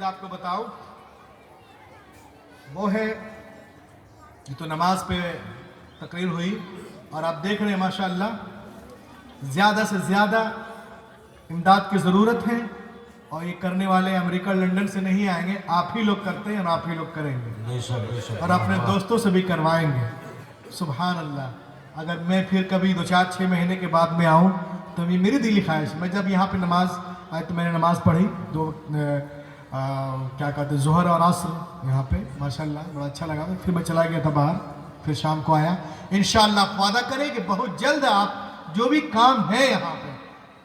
चीज़ आपको बताऊं, वो है ये तो नमाज पे तकरीर हुई और आप देख रहे हैं माशाअल्लाह ज़्यादा से ज़्यादा इमदाद की ज़रूरत है और ये करने वाले अमेरिका लंदन से नहीं आएंगे, आप ही लोग करते हैं और आप ही लोग करेंगे और अपने दोस्तों से भी करवाएंगे। सुभान अल्लाह। अगर मैं फिर कभी 2-4-6 महीने के बाद में आऊँ तो ये मेरी दिली ख्वाहिश। मैं जब यहाँ पे नमाज आए तो मैंने नमाज पढ़ी क्या कहते हैं ज़ोहर और असर यहाँ पे, माशाअल्लाह बड़ा अच्छा लगा। फिर मैं चला गया था बाहर, फिर शाम को आया। इंशाअल्लाह वादा करें कि बहुत जल्द आप जो भी काम है यहाँ पे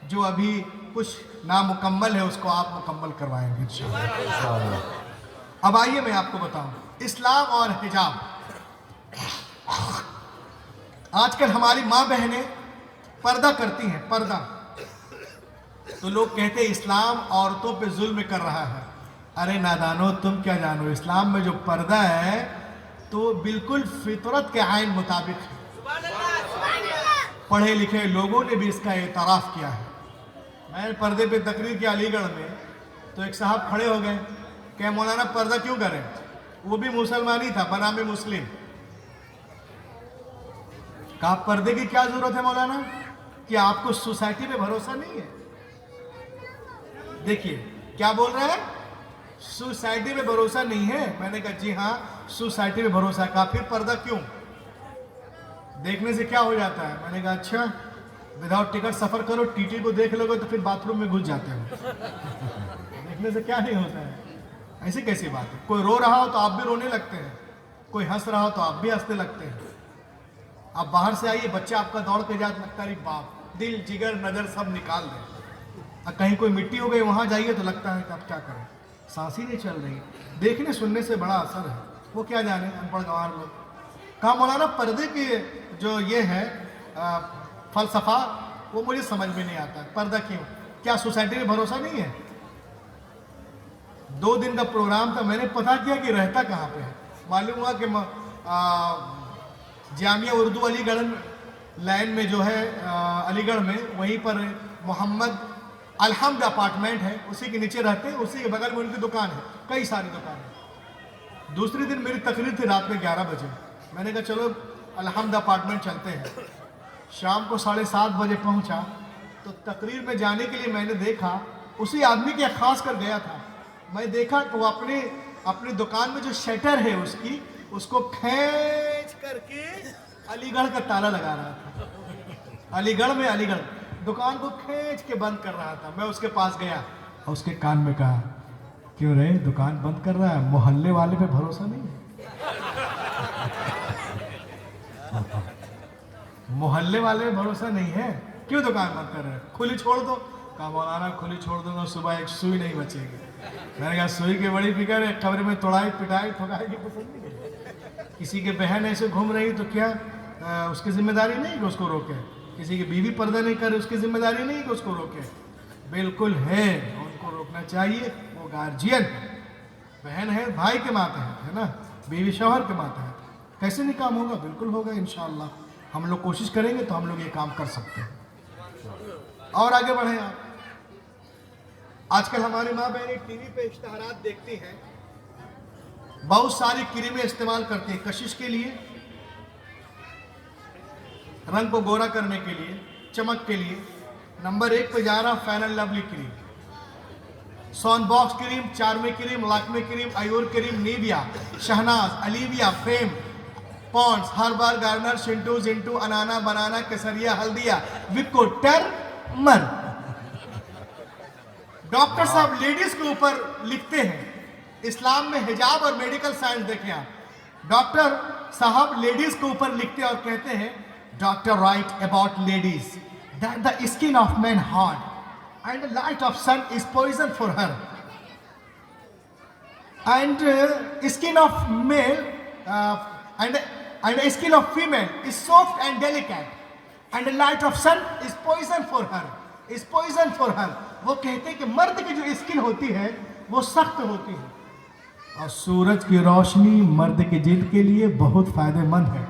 जो अभी कुछ नामुकम्मल है उसको आप मुकम्मल करवाएंगे इंशाअल्लाह। अब आइए मैं आपको बताऊं इस्लाम और हिजाब। आजकल हमारी माँ बहनें पर्दा करती हैं, पर्दा। तो लोग कहते हैं इस्लाम औरतों पे जुल्म कर रहा है। अरे नादानो, तुम क्या जानो, इस्लाम में जो पर्दा है तो बिल्कुल फितरत के आइन मुताबिक है। पढ़े लिखे लोगों ने भी इसका एतराफ़ किया है। मैं पर्दे पे तकरीर की अलीगढ़ में, तो एक साहब खड़े हो गए, क्या मौलाना पर्दा क्यों करें? वो भी मुसलमान ही था, बनामे मुस्लिम। कहा पर्दे की क्या जरूरत है मौलाना, कि आपको सोसाइटी पे भरोसा नहीं है? देखिए क्या बोल रहे हैं, सोसाइटी पे भरोसा नहीं है। मैंने कहा जी हाँ सोसाइटी पे भरोसा है। कहा फिर पर्दा क्यों? देखने से क्या हो जाता है? मैंने कहा अच्छा, विदाउट टिकट सफर करो, टीटी को देख लोगे तो फिर बाथरूम में घुस जाते हो। देखने से क्या नहीं होता है? ऐसी कैसी बात है? कोई रो रहा हो तो आप भी रोने लगते हैं, कोई हंस रहा हो तो आप भी हंसने लगते हैं। आप बाहर से आइए, बच्चा आपका दौड़ के जाता, लगता है बाप, दिल जिगर नजर सब निकाल दे। कहीं कोई मिट्टी हो गई वहां जाइए तो लगता है कि अब क्या करें, सांस ही नहीं चल रही। देखने सुनने से बड़ा असर है, वो क्या जाने अनपढ़ गंवार लोग। कहा मौलाना पर्दे की जो ये है फलसफा, वो मुझे समझ में नहीं आता। पर्दा क्यों? क्या सोसाइटी में भरोसा नहीं है? 2 दिन का प्रोग्राम था, मैंने पता किया कि रहता कहाँ पे है। मालूम हुआ कि जामिया उर्दू अलीगढ़ लाइन में जो है अलीगढ़ में, वहीं पर मोहम्मद अलहम्द अपार्टमेंट है, उसी के नीचे रहते हैं, उसी के बगल में उनकी दुकान है, कई सारी दुकान है। दूसरे दिन मेरी तकरीर थी रात में 11 बजे। मैंने कहा चलो अलहम्द अपार्टमेंट चलते हैं। शाम को 7:30 बजे पहुंचा तो तकरीर में जाने के लिए मैंने देखा उसी आदमी के खास कर गया था। मैं देखा कि वो अपनी दुकान में जो शटर है उसको खींच करके अलीगढ़ का ताला लगा रहा था। अलीगढ़ दुकान को खींच के बंद कर रहा था। मैं उसके पास गया और उसके कान में कहा, क्यों रे दुकान बंद कर रहा है? मोहल्ले वाले पे भरोसा नहीं है? मोहल्ले वाले में भरोसा नहीं है, क्यों दुकान बंद कर रहे हैं? खुली छोड़ दो। कहा मौलाना खुली छोड़ दूंगा सुबह एक सुई नहीं बचेगी। मैंने कहा सुई की बड़ी फिक्र है, कमरे में तोड़ाई पिटाई ठोकाई की पसंद नहीं है। किसी की बहन ऐसे घूम रही तो क्या उसकी जिम्मेदारी नहीं कि उसको रोके? किसी की बीवी पर्दा नहीं करे उसकी जिम्मेदारी नहीं कि उसको रोके? बिल्कुल है, उनको रोकना चाहिए। वो गार्जियन बहन है, भाई के माते है ना, बीवी शौहर के माते है। कैसे नहीं काम होगा? बिल्कुल होगा इंशाअल्लाह। हम लोग कोशिश करेंगे तो हम लोग ये काम कर सकते हैं। और आगे बढ़े आप। आजकल हमारी माँ बहनें टीवी पे इश्तहारात देखती हैं, बहुत सारी क्रीमें इस्तेमाल करती हैं कशिश के लिए, रंग को गोरा करने के लिए, चमक के लिए। नंबर 1 पे जा रहा फेयर एंड लवली क्रीम, सॉनबॉक्स क्रीम, चार्मे क्रीम, लैक्मे क्रीम, आयोर cream, Nivea, Shahnaz, Olivia, fame, Pond's, herbal, Garnier, शिंटू, जिंटू, अनाना, बनाना, केसरिया, हल्दिया, विको, टर्मर। डॉक्टर साहब लेडीज के ऊपर लिखते हैं। इस्लाम में हिजाब और मेडिकल साइंस देखें आप, डॉक्टर साहब लेडीज के ऊपर लिखते हैं और कहते हैं doctor right about ladies that the skin of man hard and the light of sun is poison for her and skin of male and the skin of female is soft and delicate and the light of sun is poison for her। वो कहते हैं कि मर्द की जो skin होती है वो सख्त होती है और सूरज की रोशनी मर्द के जिल्द के लिए बहुत फायदेमंद है,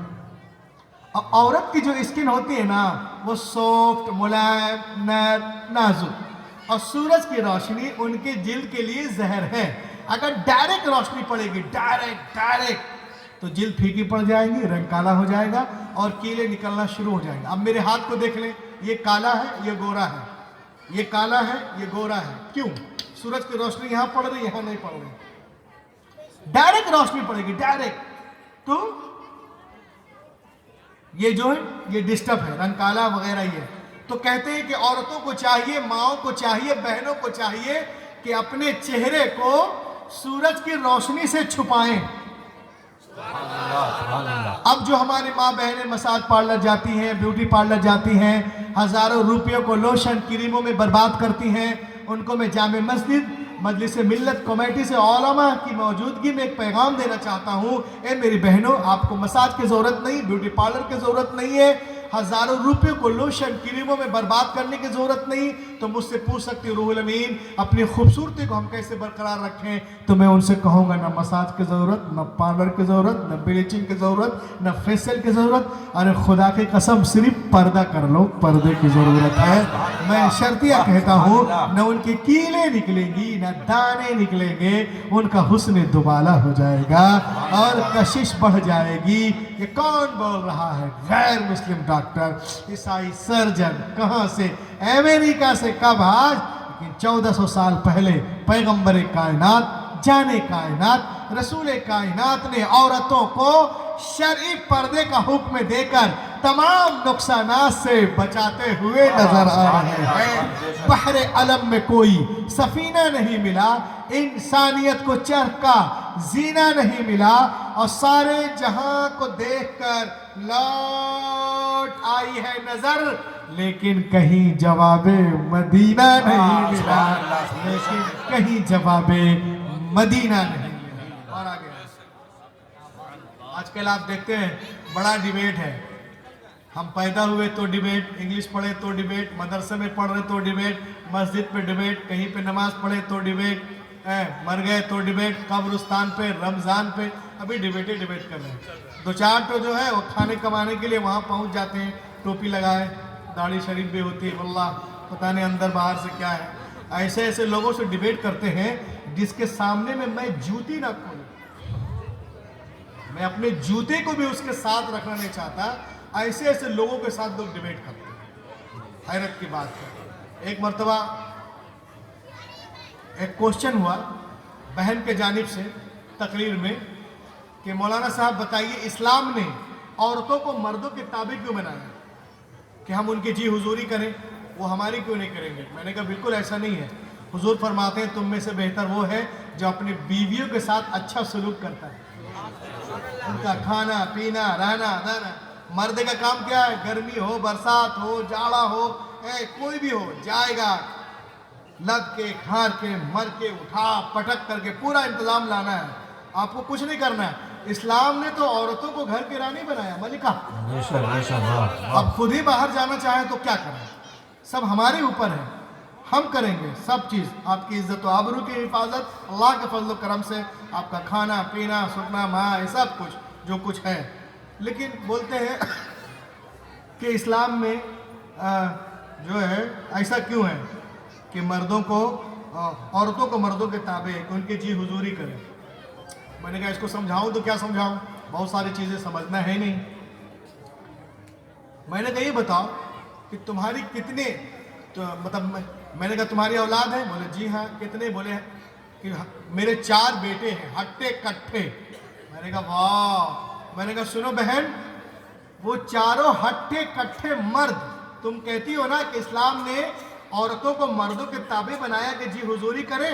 और औरत की जो स्किन होती है ना वो सॉफ्ट, मुलायम, नर्म, नाजुक, और सूरज की रोशनी उनके जिल्द के लिए जहर है। اگر ڈائریکٹ روشنی پڑے گی ڈائریکٹ تو جلد پھیکی پڑ جائے گی, رنگ کالا ہو جائے گا اور کیلے نکلنا شروع ہو جائیں گے. اب میرے ہاتھ کو دیکھ لیں, یہ کالا ہے یہ گورا ہے, یہ کالا ہے یہ گورا ہے. کیوں؟ سورج کی روشنی یہاں پڑ رہی یہاں نہیں پڑ رہی. ڈائریکٹ روشنی پڑے گی ڈائریکٹ تو یہ جو ہے یہ ڈسٹرب ہے, رنگ کالا وغیرہ یہ. تو کہتے ہیں کہ عورتوں کو چاہیے, ماؤں کو چاہیے, بہنوں کو چاہیے کہ اپنے چہرے کو سورج کی روشنی سے چھپائیں. اب جو ہماری ماں بہنیں مساج پارلر جاتی ہیں, بیوٹی پارلر جاتی ہیں, ہزاروں روپیوں کو لوشن کریموں میں برباد کرتی ہیں, ان کو میں جامع مسجد مجلس ملت کمیٹی سے علماء کی موجودگی میں ایک پیغام دینا چاہتا ہوں. اے میری بہنوں, آپ کو مساج کی ضرورت نہیں, بیوٹی پارلر کی ضرورت نہیں ہے, ہزاروں روپے کو لوشن کریموں میں برباد کرنے کی ضرورت نہیں. تو مجھ سے پوچھ سکتی روح الامین اپنی خوبصورتی کو ہم کیسے برقرار رکھیں. تو میں ان سے کہوں گا نہ مساج کی ضرورت, نہ پارلر کی ضرورت, نہ بلیچنگ کی ضرورت, نہ فیشل کی ضرورت. ارے خدا کی قسم صرف پردہ کر لو, پردے کی ضرورت ہے. میں شرطیہ کہتا ہوں, نہ ان کی کیلیں نکلیں گی نہ دانے نکلیں گے, ان کا حسن دوبالا ہو جائے گا اور کشش بڑھ جائے گی. یہ کون بول رہا ہے؟ غیر مسلم ڈاکٹر, عیسائی سرجن. کہاں سے؟ امریکہ سے. کب؟ آج. لیکن 1400 سال پہلے پیغمبر کائنات, جانے کائنات, رسول کائنات نے عورتوں کو شرعی پردے کا حکم دے کر تمام نقصانات سے بچاتے ہوئے نظر آ رہے ہیں. بحر علم میں کوئی سفینہ نہیں ملا, انسانیت کو چرخ کا زینہ نہیں ملا, اور سارے جہاں کو دیکھ کر لوٹ آئی ہے نظر, لیکن کہیں جواب مدینہ نہیں ملا, لیکن کہیں جواب مدینہ نہیں ملا. اور آگے آج کل آپ دیکھتے ہیں بڑا ڈیبیٹ ہے. ہم پیدا ہوئے تو ڈیبیٹ, انگلش پڑھے تو ڈیبیٹ, مدرسے میں پڑھ رہے تو ڈیبیٹ, مسجد پہ ڈیبیٹ, کہیں پہ نماز پڑھے تو ڈیبیٹ, مر گئے تو ڈیبیٹ, قبرستان پہ, رمضان پہ, ابھی ڈیبیٹ کر رہے ہیں. دو چار تو جو ہے وہ کھانے کمانے کے لیے وہاں پہنچ جاتے ہیں, ٹوپی لگائے, داڑھی شریف بھی ہوتی ہے, واللہ پتہ نہیں اندر باہر سے کیا ہے. ایسے ایسے لوگوں سے ڈیبیٹ کرتے ہیں جس کے سامنے میں جوتی نہ کھولوں, میں اپنے جوتے کو بھی اس کے ساتھ رکھنا نہیں چاہتا. ایسے ایسے لوگوں کے ساتھ لوگ ڈیبیٹ کرتے ہیں. حیرت کی بات ہے. ایک مرتبہ ایک کوشچن ہوا بہن کے جانب سے تقریر میں کہ مولانا صاحب بتائیے, اسلام نے عورتوں کو مردوں کے تابع کیوں بنایا کہ ہم ان کی جی حضوری کریں, وہ ہماری کیوں نہیں کریں گے؟ میں نے کہا بالکل ایسا نہیں ہے. حضور فرماتے ہیں تم میں سے بہتر وہ ہے جو اپنی بیویوں کے ساتھ اچھا سلوک کرتا ہے, ان کا کھانا پینا رہنا دہنا. مرد کا کام کیا ہے؟ گرمی ہو, برسات ہو, جاڑا ہو, کوئی بھی ہو, جائے گا لگ کے, کھار کے, مر کے, اٹھا پٹک کر کے پورا انتظام لانا ہے. آپ کو کچھ نہیں کرنا ہے. اسلام نے تو عورتوں کو گھر کی رانی بنایا, ملکہ. اب خود ہی باہر جانا چاہیں تو کیا کریں, سب ہمارے اوپر ہے, ہم کریں گے سب چیز. آپ کی عزت و آبرو کی حفاظت اللہ کے فضل و کرم سے, آپ کا کھانا پینا سکنا ماں سب کچھ جو کچھ ہے. لیکن بولتے ہیں کہ اسلام میں جو ہے ایسا کیوں ہے کہ مردوں کو, عورتوں کو مردوں کے تابع ہے کہ ان کی جی حضوری کریں. میں نے کہا اس کو سمجھاؤں تو کیا سمجھاؤں, بہت ساری چیزیں سمجھنا ہے نہیں. میں نے کہا یہ بتاؤ کہ تمہاری کتنے, مطلب میں نے کہا تمہاری اولاد ہے؟ بولے جی ہاں. کتنے؟ بولے کہ میرے 4 بیٹے ہیں ہٹے کٹھے. میں نے کہا واہ. میں نے کہا سنو بہن, وہ چاروں ہٹے کٹھے مرد, تم کہتی ہو نا کہ اسلام نے عورتوں کو مردوں کے تابع بنایا کہ جی حضوری کرے,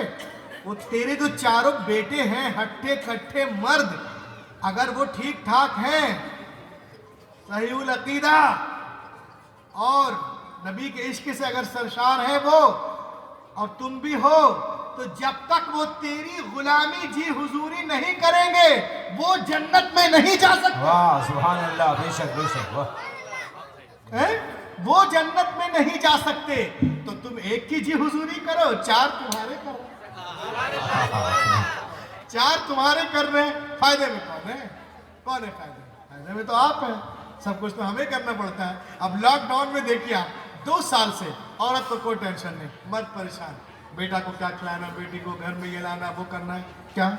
وہ تیرے جو چاروں بیٹے ہیں ہٹے کٹھے مرد, اگر وہ ٹھیک ٹھاک ہیں, صحیح العقیدہ اور نبی کے عشق سے اگر سرشار ہے وہ, اور تم بھی ہو, تو جب تک وہ تیری غلامی جی حضوری نہیں کریں گے وہ جنت میں نہیں جا سکتے. واہ سبحان اللہ, بے شک بے شک, واہ. وہ جنت میں نہیں جا سکتے. تو تم ایک کی جی حضوری کرو, 4 تمہارے کر رہے, 4 تمہارے کر رہے ہیں. فائدے میں کون ہے؟ کون ہے فائدے میں؟ فائدے میں تو آپ ہیں. سب کچھ تو ہمیں کرنا پڑتا ہے. اب لاک ڈاؤن میں دیکھیے آپ, 2 سال سے عورت کو کوئی ٹینشن نہیں, مرد پریشان. बेटा को क्या खिलाना, बेटी को घर में ये लाना, वो करना है क्या।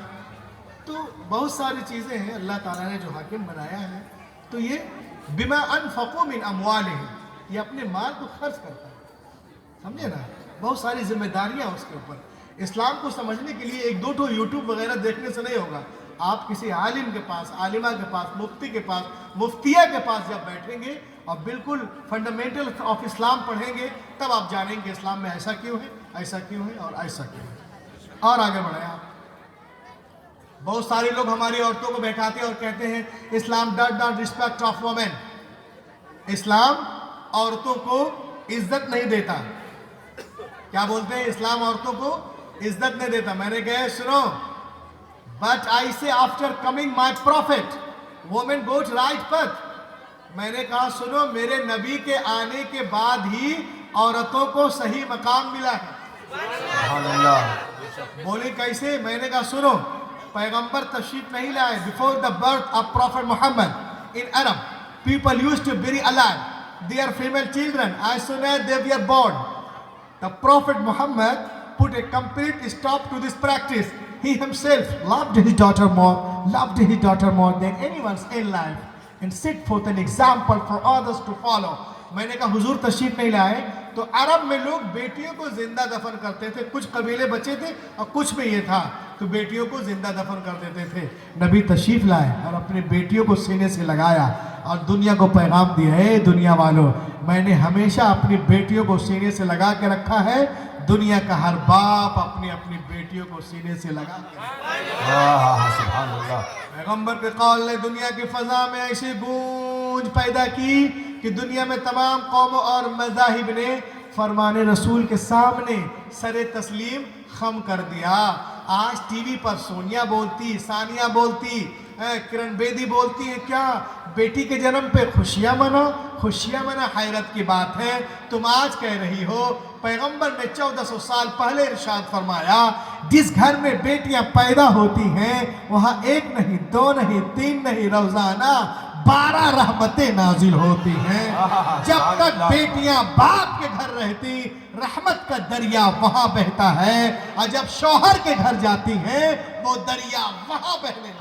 तो बहुत सारी चीज़ें हैं अल्लाह ताला ने जो हाकिम बनाया है। तो ये बिमा अनफक़ू मिन अमवालिहिम, ये अपने माल को खर्च करता है, समझे ना। बहुत सारी जिम्मेदारियां उसके ऊपर। इस्लाम को समझने के लिए एक दो ठो यूट्यूब वगैरह देखने से नहीं होगा। आप किसी आलिम के पास, आलिमा के पास, मुफ्ती के पास, मुफ्तिया के पास जब बैठेंगे और बिल्कुल फंडामेंटल ऑफ इस्लाम पढ़ेंगे, तब आप जानेंगे इस्लाम में ऐसा क्यों है, ऐसा क्यों है और ऐसा क्यों है। और आगे बढ़े आप। बहुत सारे लोग हमारी औरतों को बैठाते हैं और कहते हैं Islam does not respect of women, Islam औरतों को इज्जत नहीं देता। क्या बोलते हैं, इस्लाम औरतों को इज्जत नहीं देता। मैंने कहा सुनो, बट आई से after coming my profit women goes right पथ। मैंने कहा सुनो, मेरे नबी के आने के बाद ही औरतों को सही मकाम मिला है। बोली कैसे। मैंने कहा सुनो, पैगंबर तशरीफ नहीं लाए। Before the birth of prophet Muhammad in Arab people used to bury alive their female children as soon as they were born. The Prophet Muhammad put a complete stop to this practice. He himself loved his daughter more than anyone's in life, and set forth an example for others to follow. मैंने कहा हुजूर तशरीफ नहीं लाए तो अरब में लोग बेटियों को जिंदा दफन करते थे। कुछ कबीले बचे थे और कुछ में ये था तो बेटियों को जिंदा दफन कर देते थे। नबी तशरीफ लाए और अपनी बेटियों को सीने से लगाया और दुनिया को पैगाम दिया, है दुनिया वालों, मैंने हमेशा अपनी बेटियों को सीने से लगा के रखा है। दुनिया का हर बाप अपनी अपनी बेटियों को सीने से लगा के। पैगंबर के कौल ने दुनिया की फजा में ऐसी गूंज पैदा की कि दुनिया में तमाम कौमों और मज़ाहिब ने फरमाने रसूल के सामने सरे तस्लीम खम कर दिया। आज टीवी पर सोनिया बोलती, सानिया बोलती, किरण बेदी बोलती है क्या बेटी के जन्म पे खुशियां मना, हैरत की बात है। तुम आज कह रही हो, पैगंबर ने 1400 साल पहले इरशाद फरमाया, जिस घर में बेटियां पैदा होती हैं वहां एक नहीं, दो नहीं, तीन नहीं, रोजाना 12 रहमतें नाजिल होती हैं। जब तक बेटियां बाप के घर रहती, रहमत का दरिया वहां बहता है, और जब शौहर के घर जाती हैं वो दरिया वहां बहने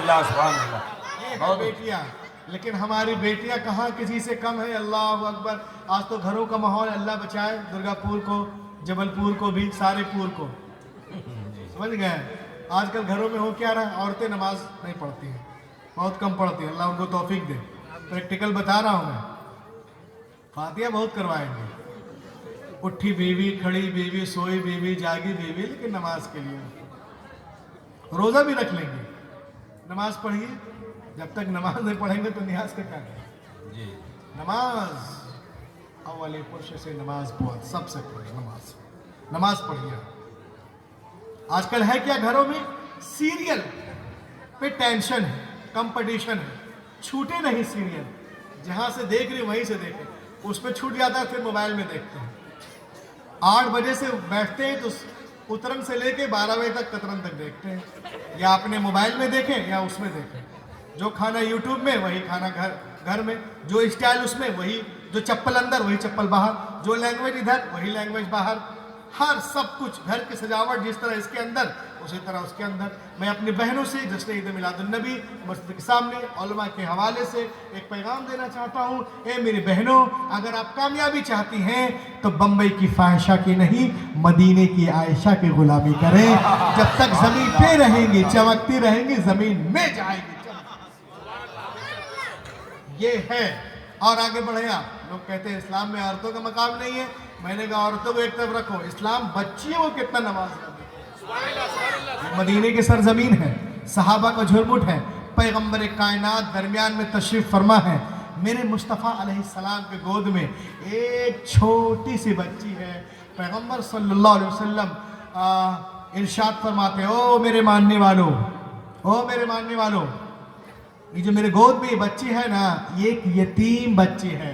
लगता है। ये है बेटियां। लेकिन हमारी बेटियां कहाँ किसी से कम है। अल्लाह अकबर। आज तो घरों का माहौल, अल्लाह बचाए, दुर्गापुर को, जबलपुर को भी, सारेपुर को, समझ गए। आजकल घरों में हो क्या रहा है, औरतें नमाज नहीं पढ़ती हैं, बहुत कम पढ़ती है। अल्लाह उनको तौफीक दे। प्रैक्टिकल बता रहा हूँ मैं। फातिहा बहुत करवाएंगे, उठी बीवी, खड़ी बीवी, सोई बीवी, जागी बीवी, लेकिन नमाज के लिए रोज़ा भी रख लेंगे। नमाज पढ़िए, जब तक नमाज नहीं पढ़ेंगे तो नियाज का क्या करें। नमाज अव्वले पुरुष से नमाज बहुत सबसे पढ़िए, नमाज पढ़िए। आजकल है क्या, घरों में सीरियल पे टेंशन है, कंपटीशन है, छूटे नहीं सीरियल। जहां से देख रही वहीं से देखें, उस पर छूट जाता है फिर मोबाइल में देखते हैं। 8 बजे से बैठते हैं तो उतरन से लेके 12 बजे तक कतरन तक देखते हैं। या अपने मोबाइल में देखें या उसमें देखें। जो खाना यूट्यूब में वही खाना घर में, जो स्टाइल उसमें वही, जो चप्पल अंदर वही चप्पल बाहर, जो लैंग्वेज इधर वही लैंग्वेज बाहर। हर सब कुछ घर की सजावट जिस तरह इसके अंदर उसी तरह उसके अंदर। मैं अपनी बहनों से जश्न ईद मिलादुन्नबी मस्जिद के सामने उलमा के हवाले से एक पैगाम देना चाहता हूँ। ए मेरी बहनों, अगर आप कामयाबी चाहती हैं तो बम्बई की फाहिशा की नहीं, मदीने की आयशा की गुलामी करें। जब तक जमीन पे रहेंगी, चमकती रहेंगी, जमीन में जाएगी। ये है। और आगे बढ़े आप। लोग कहते हैं इस्लाम में औरतों का मकाम नहीं है। मैंने कहा औरतों को एक तरफ रखो, इस्लाम बच्चियों को कितना नवाज है। मदीने की सरजमीन है, सहाबा का झुरमुट है, पैगंबर कायनात दरमियान में तशरीफ फरमा है। मेरे मुस्तफ़ा अलैहिस्सलाम के गोद में एक छोटी सी बच्ची है। पैगंबर सल्लल्लाहु अलैहि वसल्लम इरशाद फरमाते, ओ मेरे मानने वालों, ओ मेरे मानने वालों, ये जो मेरे गोद में ये बच्ची है ना, ये एक यतीम बच्ची है,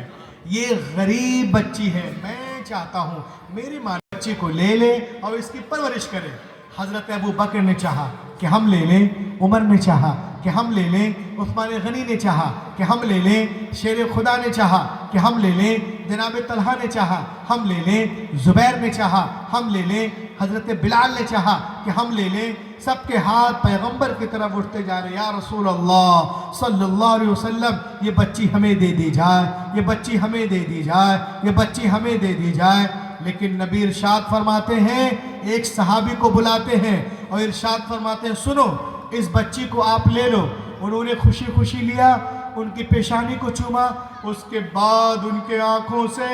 ये गरीब बच्ची है। मैं चाहता हूँ मेरी माँ बच्ची को ले ले और इसकी परवरिश करे। हजरत अबू बकर ने चाहा कि हम ले लें, उमर ने चाहा کہ ہم لے لیں، عثمان غنی نے چاہا کہ ہم لے لیں، شیر خدا نے چاہا کہ ہم لے لیں، جناب طلحہ نے چاہا ہم لے لیں، زبیر نے چاہا ہم لے لیں، حضرت بلال نے چاہا کہ ہم لے لیں، سب کے ہاتھ پیغمبر کی طرف اٹھتے جا رہے، یا رسول اللہ صلی اللہ علیہ وسلم یہ بچی ہمیں دے دی جائے، یہ بچی ہمیں دے دی جائے، یہ بچی ہمیں دے دی جائے۔ لیکن نبی ارشاد فرماتے ہیں، ایک صحابی کو بلاتے ہیں اور ارشاد فرماتے ہیں سنو اس بچی کو آپ لے لو۔ انہوں نے خوشی خوشی لیا، ان کی پیشانی کو چوما، اس کے بعد ان کے آنکھوں سے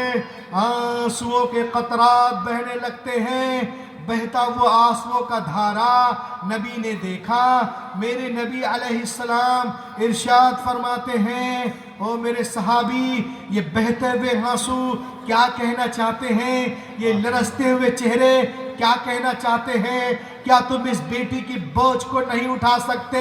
آنسوؤں کے قطرات بہنے لگتے ہیں۔ بہتا وہ آنسوؤں کا دھارا نبی نے دیکھا۔ میرے نبی علیہ السلام ارشاد فرماتے ہیں، او میرے صحابی یہ بہتے ہوئے آنسو کیا کہنا چاہتے ہیں؟ یہ لرزتے ہوئے چہرے کیا کہنا چاہتے ہیں؟ کیا تم اس بیٹی کی بوجھ کو نہیں اٹھا سکتے؟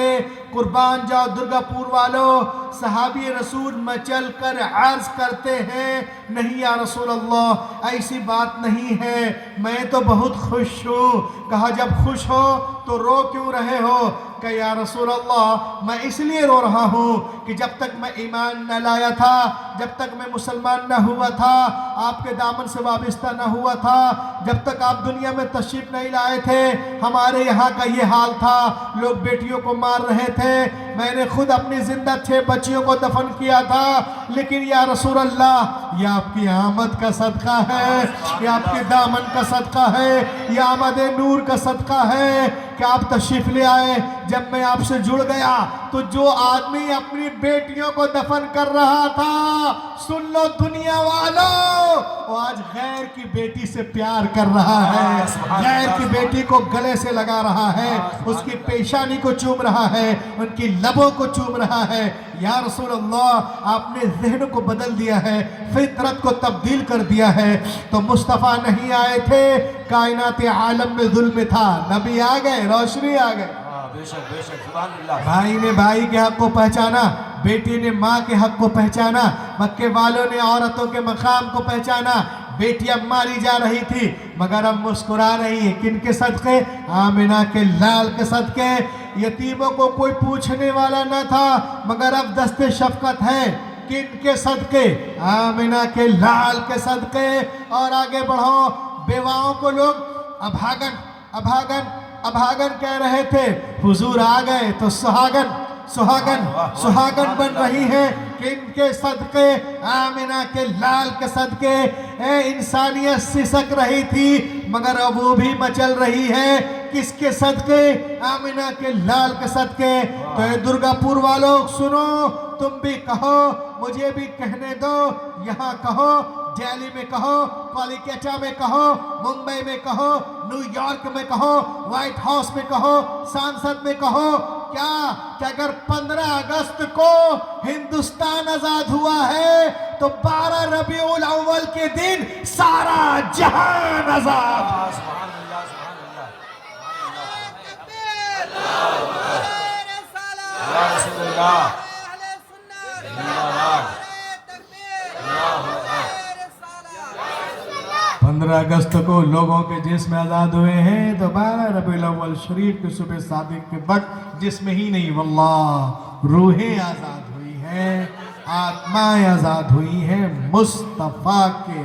قربان جاؤ درگا پور والوں۔ صحابی رسول مچل کر عرض کرتے ہیں، نہیں یا رسول اللہ ایسی بات نہیں ہے، میں تو بہت خوش ہوں۔ کہا جب خوش ہو تو رو کیوں رہے ہو؟ کہ یا رسول اللہ میں اس لیے رو رہا ہوں کہ جب تک میں ایمان نہ لایا تھا، جب تک میں مسلمان نہ ہوا تھا، آپ کے دامن سے وابستہ نہ ہوا تھا، جب تک آپ دنیا میں تشریف نہیں لائے تھے، ہمارے یہاں کا یہ حال تھا، لوگ بیٹیوں کو مار رہے تھے، میں نے خود اپنی زندہ 6 بچیوں کو دفن کیا تھا، لیکن یا رسول اللہ یہ آپ کی آمد کا صدقہ ہے، یہ آپ کے دامن کا صدقہ ہے، یہ آمد نور کا صدقہ ہے کہ آپ تشریف لے آئے۔ جب میں آپ سے جڑ گیا تو جو آدمی اپنی بیٹیوں کو دفن کر رہا تھا، سن لو دنیا والوں، وہ آج غیر کی بیٹی سے پیار کر رہا ہے، غیر کی بیٹی کو گلے سے لگا رہا ہے، اس کی پیشانی کو چوم رہا ہے، ان کی لبوں کو چوم رہا ہے۔ یا رسول اللہ آپ نے ذہن کو بدل دیا ہے، فطرت کو تبدیل کر دیا ہے۔ تو مصطفیٰ نہیں آئے تھے، کائنات عالم میں ظلم تھا، نبی آ گئے، روشنی آ گئے۔ بے شک سبحان اللہ۔ بھائی نے بھائی کے حق کو پہچانا، بیٹی نے ماں کے حق کو پہچانا، مکے والوں نے عورتوں کے مقام کو پہچانا۔ بیٹیاں ماری جا رہی تھی مگر اب مسکرا رہی ہے، کن کے صدقے؟ آمنہ کے لال کے صدقے۔ یتیموں کو کوئی پوچھنے والا نہ تھا مگر اب دست شفقت ہے، کن کے صدقے؟ آمنہ کے لال کے صدقے۔ اور آگے بڑھو، بیواؤں کو لوگ ابھاگن ابھاگن ابھاگن کہہ رہے تھے، حضور آ گئے تو سہاگن بن رہی ہیں، کن کے صدقے؟ آمنہ کے لال کے صدقے۔ اے انسانیت سسک رہی تھی مگر اب وہ بھی مچل رہی ہے، کس کے صدقے؟ آمنہ کے لال کے صدقے۔ تو اے درگا پور والوں سنو، تم بھی کہو، مجھے بھی کہنے دو، یہاں کہو، دہلی میں کہو، کالیکٹا میں کہو، ممبئی میں کہو، نیو یارک میں کہو، وائٹ ہاؤس میں کہو، سانسد میں کہو، کیا کہ اگر 15 اگست کو ہندوستان آزاد ہوا ہے تو 12 ربیع الاول کے دن سارا جہان آزاد۔ سبحان اللہ سبحان اللہ۔ یا رسول اللہ۔ 15 اگست کو لوگوں کے جسم آزاد ہوئے ہیں تو 12 ربیع الاول شریف کے صبح صادق کے وقت جسم ہی نہیں واللہ روحیں آزاد ہوئی ہیں، آتمائیں آزاد ہوئی ہیں مصطفیٰ کے